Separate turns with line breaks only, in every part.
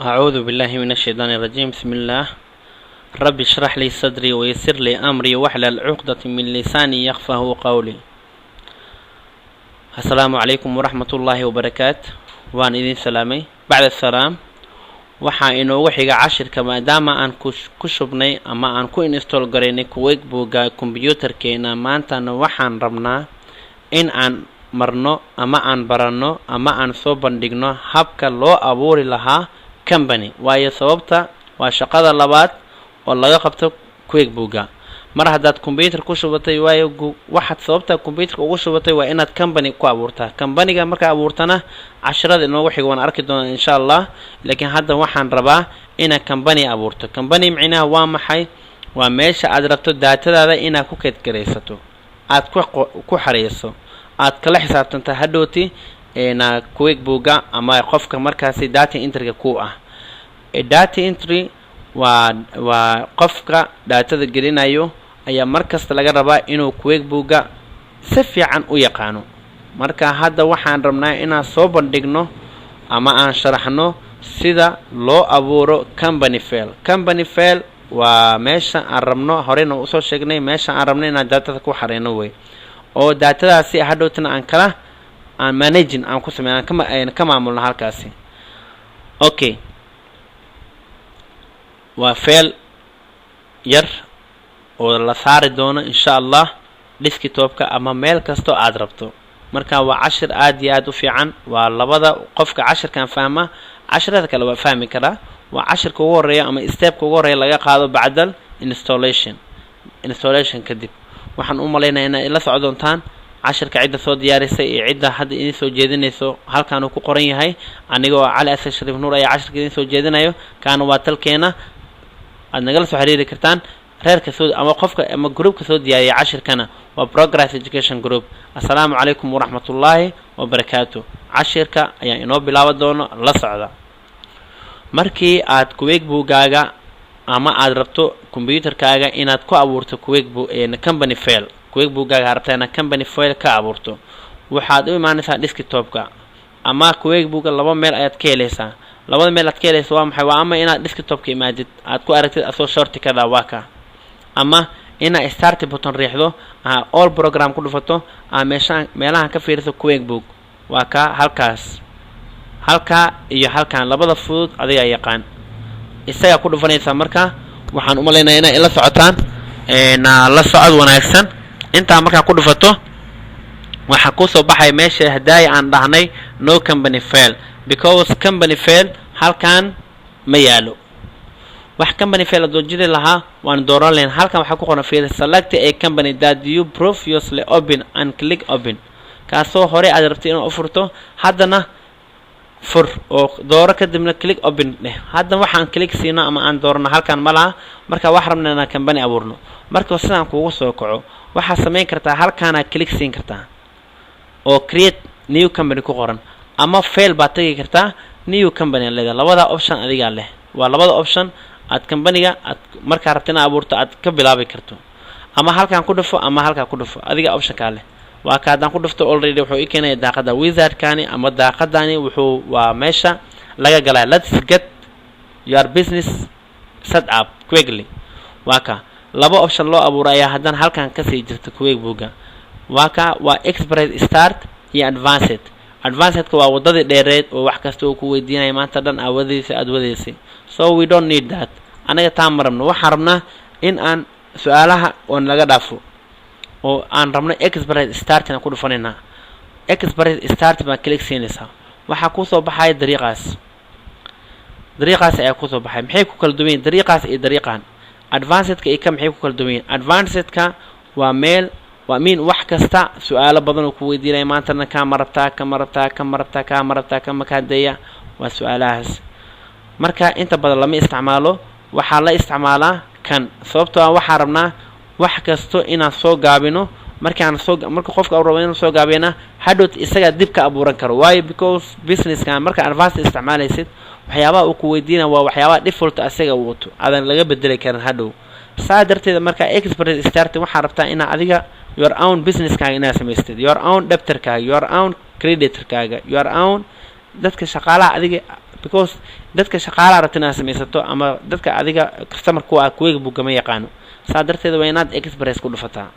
أعوذ بالله من الشيطان الرجيم. بسم الله. رب اشرح لي صدري ويسر لي أمري واحلل عقدة من لساني يفقهوا قولي. السلام عليكم ورحمة الله وبركاته. وأنا إذن سلامي بعد السلام. waxaa inoogu xiga cashirka maadaama aan ku shubnay ama aan ku install gareynay QuickBooka computerkeena. maantana waxaan rabnaa in aan marno ama aan barano ama aan soo bandhigno habka loo abuuri lahaa company. waayo sababta waa shaqada labaad oo laga qabto QuickBooka. mar haddaad computer ku shubatay waayo waxaad sababta computerka ugu shubatay waa inaad company ku abuurtaa. companyga marka abuurtana casharada inoogu xiga waan arki doonaa insha Allah. laakiin hadda waxaan rabaa inaad company abuurto. company macnaheedu waa maxay? waa meesha aad rabto daatadaada inaad ku keedgareysato, aad ku xareyso, aad kala xisaabtanto hadhooti QuickBooka ama qofka markaasi data entry ku ah. data entry waa qofka daatada gelinayo ayaa markasta laga rabaa inuu QuickBooka si fiican u yaqaano. marka hadda waxaan rabnaa inaan soo bandhigno ama aan sharaxno sida loo abuuro company file. company file waa meesha aan rabno horeyna u soo sheegnay, meesha aan rabno inaan daatada ku xareyno way oo daatadaasi hadhowtana aan managing aan ku sameeyaan ka maamulno halkaasi. okay, waa file yar oo la saari doono insha Allah desktopka ama meel kasto aad rabto. marka waa cashir aad iyo aad u fiican. waa labada qofka cashirkan fahma casharada kale waa fahmi karaa. waa cashirka ugu horeeya ama stepka ugu horeeya laga qaado bacdal installation kadib. waxaan u maleynayaa inaad ila socon doontaan cashirka cidda soo diyaarisay iyo cidda hadda idin soo jeedinayso. halkaan uu ku qoran yahay anigoo Cali Asad Sharif Nuur ayaa cashirka idin soo jeedinayo. kaana waa talkeena. aad nagala soo xiriiri kartaan reerka soo ama qofka ama groupka soo diyaariya cashirkana waa Progress Education Group. assalaamu calaykum waraxmatullaahi wabarakaatuh. cashirka ayaa inoo bilaaban doono la socda. markii aad QuickBookaaga ama aad rabto computerkaaga inaad ku abuurto company file, QuickBookaaga rabtaa inaad company file ka abuurto, waxaad u imaanaysaa desktopka ama QuickBooka. laba meel ayaad ka helaysaa. labada meel aad ka helayso waa maxay? waa ama inaad desktopka imaadid aad ku aragtid asoo shortcut waa ka, ama inaad start button riixdo all program ku dhufato meelahan ka fiiriso QuickBook waa ka halka iyo halkan labada fudud adiga yaqaan isaga ku dhufanaysa. marka waxaan u maleynayaa inay ila socotaan la socod wanaagsan. inta marka ku dhufato waxa ku soo baxay meesha hadaay aan dhahnay no company file, because company file halkan ma yaalo. wax company file doo jiri lahaa waan dooran leen. halkan waxa ku qoran fiir select a company that you previously open and click open. kaasoo hore aad rabtay inaad u furto haddana fur oo dooro kadibna click open leh. hadda waxaan click siino ama aan doorno halkan malaha. marka wax rabnaa inaan company abuurno. marka sidaan kuugu soo kaco waxa sameyn kartaa halkan aad click siin kartaa oo create new company ku qoran, ama file baad tagi kartaa new company leedahay. labada option adiga leh. waa labada option aad companyga aad marka rabtay inaad abuurto aad ka bilaabi karto. ama halkan ku dhufo ama halka ku dhufo adiga option ka leh. waa ka hadaan ku dhufto already wuxuu i keenay daaqada wizard kani ama daaqadani waa meesha laga galay let's get your business set up quickly. waa ka laba option loo abuuray ayaa hadan halkan ka sii jirta QuickBooka. waa express start iyo advanced ka waa wadada dheereed oo wax kasta uu ku weydiinay maanta dhan aad wadeysay. so we don't need that. anaga taan marabno. waxaan rabnaa in aan su'aalaha oon laga dhaafo oo aan rabno express start ku dhufanayna. express start baan click siinaysaa. waxa ku soo baxay dariiqaas ayaa ku soo baxay. maxay ku kala duwan yihiin dariiqaas iyo dariiqan? advanced ka iyo maxay ku kala duwan yihiin? advanced ka waa wax kasta su'aalo badan oo ku weydiinay maanta ka marabtaa waa su'aalahaas. marka inta badan lama isticmaalo. waxa la isticmaalaa kan sababtoo ah waxaan rabnaa wax kasto inaan soo gaabino. marka qofka uu rabo inuu soo gaabiyana hadhood isaga dib ka abuuran karo. waayo because business-ka marka advanced isticmaalaysid waxyaabaha uu ku weydiina waa waxyaabaha default asaga uu wato aadan laga bedeli karin hadhow. saa darteed marka express start waxaan rabtaa inaad adiga your own business-kaaga inaad samaystid, your own debtor-kaaga, your own creditor-kaaga, your own dadka shaqaalaha adiga because dadka shaqaalaha rabtina samaysato ama dadka adiga customer ku ah QuickBook ma yaqaano saa darteed waa inaad Express ku dhufataa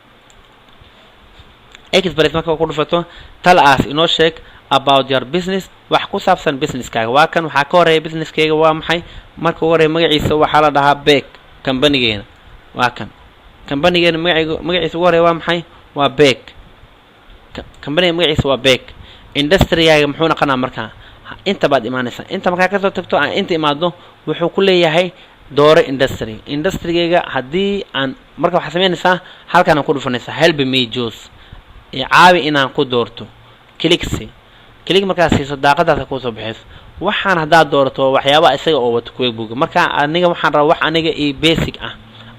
Express marka ku dhufato tell us inoo sheeg about your business wax ku saabsan businesskaaga waa kan waxa ka horeeya businesskaaga waa maxay marka ugu horeeya magaciisa waxa la dhahaa Beck company-geena waa kan company-geena magaciisa ugu horeeya waa maxay waa Beck company magaciisa waa Beck industry-gaaga muxuu noqonaa marka inta baad imaanaysaa inta marka ka soo tagto aan inta imaado wuxuu ku leeyahay dooro industry-gaaga hadii aan marka waxa sameynaysaa halkan ku dhufanaysaa help me juice caawi inaan ku doorto click markaas siiso daaqadaas ku soo bixiso waxaan hadaa doorato waxyaabo isaga oo wato QuickBook marka aniga waxaan rabaa wax aniga basic ah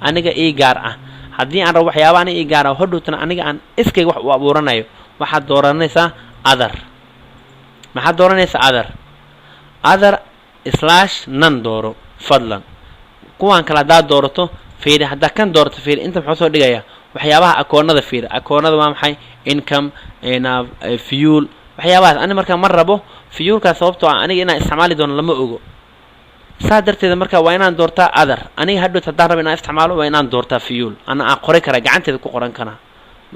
aniga gaar ah hadii aan rabo waxyaabo aniga gaar ah hodhowtana aniga aan iskayga wax u abuuranayo waxa dooranaysaa other maxaa dooranaysaa other/none dooro fadlan kuwan kala hadaa doorato fiiri hadaa kan doorato fiiri inta maxuu soo dhigaya waxyaabaha akoonada fiiri akoonada waa maxay income fuel waxyaabahaas ani marka ma rabo fuelka sababtoo ah aniga inaan isticmaali doono lama ogo saa darteed marka waa inaan doortaa other aniga hadhow haddaan rabo inaan isticmaalo waa inaan doortaa fuel ana aan qori karaa gacanteeda ku qoran karaa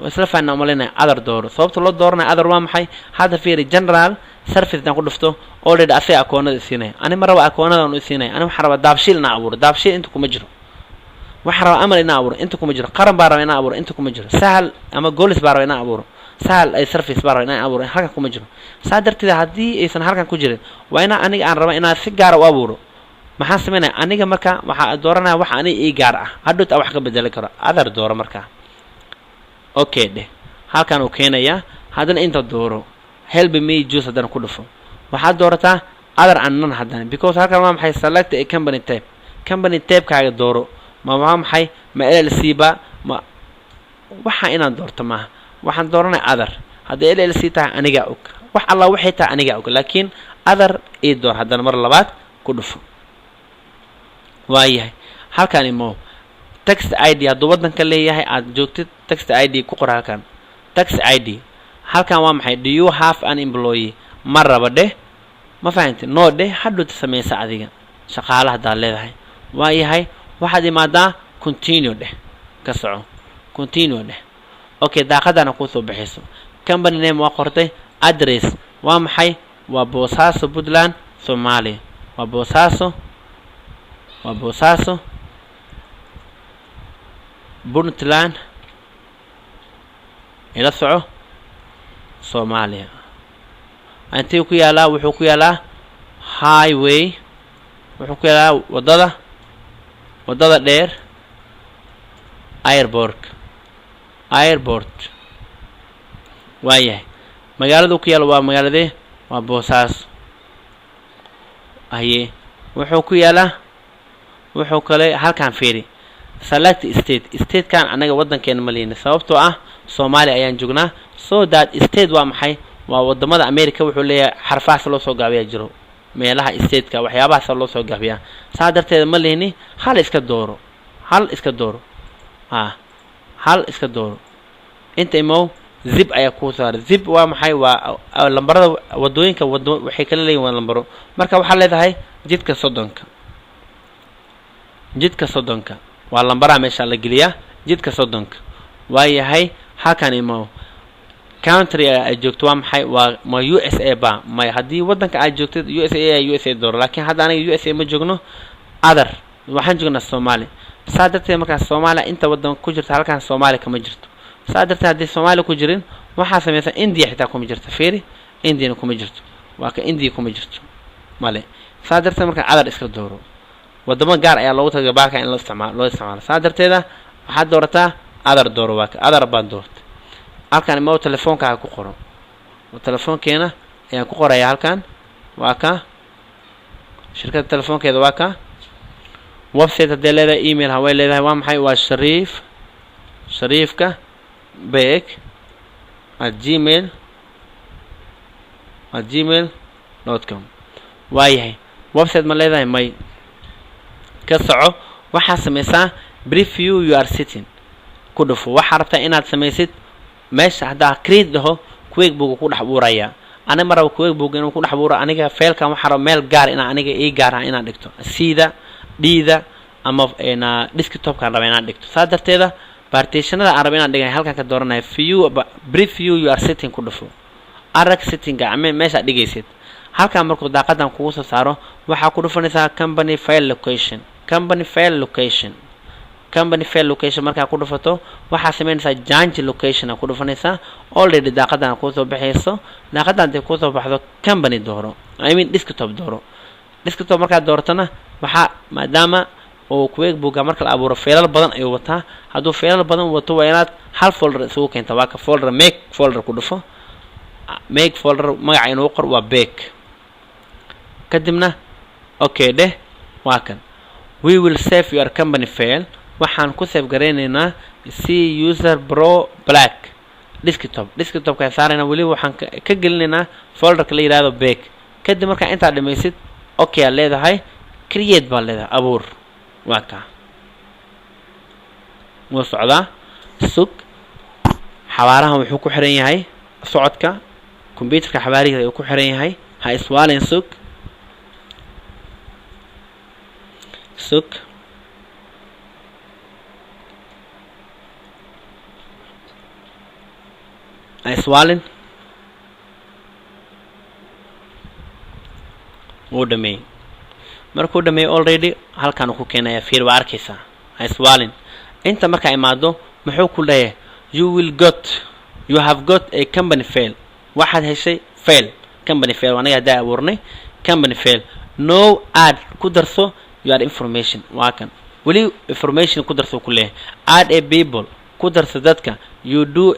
isla faana umalinaya other dooro sababta loo dooranayo other waa maxay hadda fiiri general service daan ku dhufto already asay akoonada siinay ani ma rabo akoonada aan u siinay ani waxaan rabaa daabshiil inaan abuuro daabshiil inta kuma jiro waxaan rabaa amal inaan abuuro inta kuma jiro qaran baa rabaa inaan abuuro inta kuma jiro sahal ama golis baa rabaa inaan abuuro sahal ay service baa rabaa inaan abuuro halkan kuma jiro saa darteed haddii aysan halkan ku jirin waa inaan aniga aan raba inaan si gaar u abuuro maxaan sameynaya aniga marka waxaa dooranaya wax aniga gaar ah hadhow wax ka bedeli karo other dooro marka okay dheh halkan uu keenaya haddana inta dooro help me juice haddana ku dhufo waxaad doorataa other and none haddana because halkan waa maxay select a company type kaaga dooro ma maxay ma LLC ba ma waxa inaan doorto ma waxaan dooranay other hadii LLC tahay aniga og wax alla waxay tahay aniga og laakiin other ee door haddana mar labaad ku dhufo waayahay halkan imo tax ID hadduu wadanka leeyahay aad joogtid tax ID ku qor halkan tax ID halkan waa maxay do you have an employee ma raba dheh ma fahanti no dheh hadhow sameeysa adiga shaqaalaha hadaa leedahay waayahay waxaad imaadaa continue dheh ka soco continue dheh okay daaqadana ku soo bixiso company name waa qortay address waa maxay waa Boosaaso Puntland Soomaaliya waa Boosaaso Puntland ila soco Soomaaliya antii ku yaala wuxuu ku yaalaa highway wuxuu ku yaalaa wadada dheer airport waayahay magaaladu ku yaalo waa magaaladee waa Boosaaso aye wuxuu ku yaalaa wuxuu kale halkan fiiri select state kan anaga wadankeena ma leeyna sababtoo ah Soomaaliya ayaan joognaa so that state waa maxay waa wadamada America wuxuu leeyahay xarfaas loo soo gaabiyaa jiro meelaha state-ka waxyaabahaas loo soo gaabiyaa saa darteed ma leeyni hal iska dooro hal iska dooro inta imo zip ayaa ku saaray zip waa maxay waa lambarada wadooyinka waxay kala leeyihiin waa lambaro marka waxa leedahay jidka soddonka waa lambaraha meesha la geliyaa jidka soddonka waayahay halkan imo country ay joogto waa maxay waa ma USA ba ma hadii wadanka ay joogto USA door laakiin hadda aniga USA ma joogno other waxaan joognaa Soomaaliya saa darteed marka Soomaaliya inta wadan ku jirta halkan Soomaaliya kama jirto saa darteed hadii Soomaaliya ku jirin waxa sameeyay India xitaa kuma jirto fiiri India kuma jirto waa ka India kuma jirto male saa darteed marka other iska dooro wadamo gaar ayaa loogu tagay baalka in loo isticmaalo saa darteed waxaad doorataa other dooro waa ka other baan doortay halkan ma telefoonka ku qoro telefoonkeena ayaan ku qoraya halkan waa ka shirkadda telefoonkeeda waa ka website hadii leedahay email haway leedahay waa maxay waa shariifka beck@gmail.com waayahay website ma leedahay may ka soco waxa sameeysaa preview you are sitting ku dhufo waxa rabtaa inaad sameysid meesha hadaa create dhaho QuickBook ku dhex buuraya أنا مرة كويك بوجين وكون حبورة أنا فيل كم حرام ميل جار أنا إيه جار أنا دكتور سيدا ديدا أما أنا ديسكتوب كان ربنا دكتور صادر تدا partition هذا ربنا دكتور هل كان كدورنا view brief view you are setting كله فو أرك setting عمل ماشي دقيسيت هل كان مركو داقة كوسة صاروا وحكوا فنسا company file location company file location marka ku dhufato waxa sameynaysa jange location ku dhufanaysa already daaqadan ku soo baxayso daaqadan ay ku soo baxdo company dooro I mean desktop marka doortana waxa maadaama oo quick book marka la abuuro faylal badan ay wataa haduu faylal badan wato waa inaad hal folder soo keento waa ka folder make folder ku dhufo make folder magaca inuu qor waa back kadibna okay de waa kan we will save your company file waxaan ku save gareynaynaa C user pro black desktop ka saarayna wali waxaan ka gelinaynaa folder ka la yiraahdo back kadib marka inta dhamaysid okay leedahay create baa leedahay abuur waa ka wuu socdaa sug xawaarahan wuxuu ku xiran yahay socodka computerka xawaarihiisa uu ku xiran yahay ha iswaalin sug iswaalin wuu dhameeyay markuu dhameeyay already halkan uu ku keenaya fiir waa arkaysaa iswaalin inta marka imaado muxuu ku leeyahay you have got a company file waxaad heshay file company file anaga daa abuurnay company file no add ku darso your information waa kan wali information ku darso ku leeyahay add a people ku darso dadka you do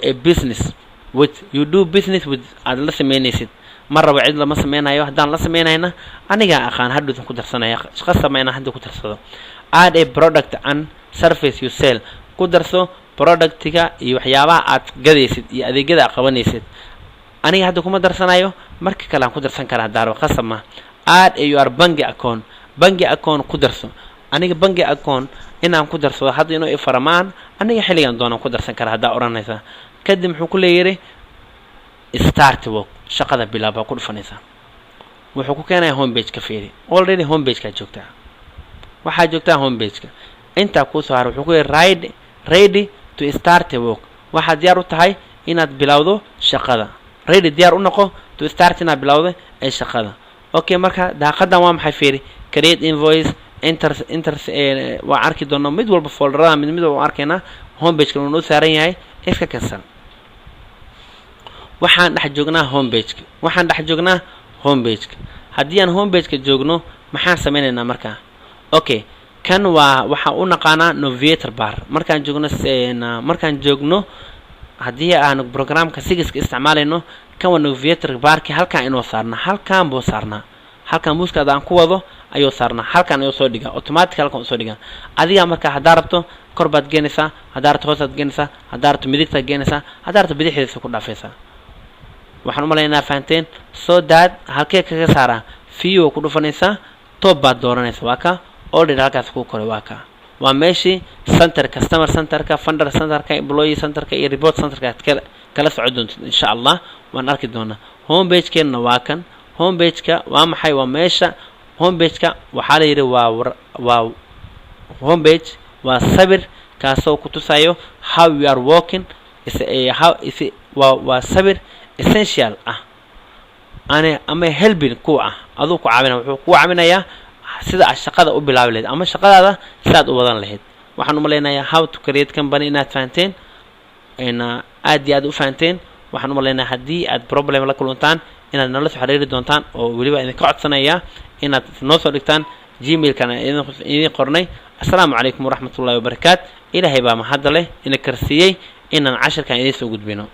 business with aad la sameynaysid maraba cid lama sameynayo hadaan la sameynayna aniga aqaan hadda ku darsanaya shaqo sameeyna hadda ku darsado add a product and service you sell ku darso productiga iyo waxyaabaha aad gadaysid iyo adeegyada qabanaysid aniga hadda kuma darsanayo marka kale aan ku darsan karaa daaro qasama add your bank account ku darso aniga bank account inaan ku darsado hadda inuu ifaramaan aniga xiligan doonaan ku darsan karaa hadda oranaysa kadib wuxuu ku leeyahay start work shaqada bilaaba ku dhufanaysa wuxuu ku keenayaa homepage ka fiiri already homepage ka joogtaa waxa joogtaa homepage ka inta ku soo har wuxuu ku leeyahay ready to start work waxa diyaar u tahay inaad bilawdo shaqada ready diyaar u noqo to start inaad bilawdo ee shaqada okay marka daaqadan waa maxay fiiri create invoice enter waa arki doona mid walba folderada mid waa arkayna homepage ka uu saaran yahay iska cancel waxaan dhex joognaa homepage haddii aan homepage ka joogno maxaan sameynaynaa markaa okay kan waa waxa uu naqaanaa navigator bar markaan joogno haddii aan programka sigiska isticmaalayno kan waa navigator barki halkaan inoo saarna halkaan buu saarnaa halkaan muuskaada aan ku wado ayuu saarnaa halkaan ayuu soo dhigaa automatic halkaan u soo dhigaa adiga marka hadaa rabto kor baad geenaysaa hadaa rabto hoosaad geenaysaa hadaa rabto midigtaad geenaysaa hadaa rabto bidixdiisa ku dhaafaysaa waxaan u maleynayaa fahanteen soo daad halkee kaga saaraa view ku dhufanaysaa top baad dooranaysaa waa ka already halkaas ku koray waa ka waa meeshii center customer centerka funder centerka employee centerka iyo report centerka kala socon doonto insha Allah waan arki doonaa homepage keena waa kan homepage ka waa maxay waa meesha homepage ka waxa la yiraahdaa waa homepage waa sabir kaasoo ku tusayo how you are working waa sabir essential ama helping ku aduu ku caawinaa wuxuu ku caawinayaa sida shaqada u bilaabi lahayd ama shaqadaada sidaad u wadan lahayd waxaan u maleynayaa how to create company inaad fahanteen aad iyo aad u fahanteen waxaan u maleynayaa haddii aad problem la kulantaan inaad nala soo xiriiri doontaan oo weliba idinka codsanayaa inaad noo soo dhigtaan gmail-kana idin qornay assalaamu calaykum waraxmatullaahi wabarakaatu ilaahay baa mahad leh ina karsiiyey inaan cashirkan idiin soo gudbino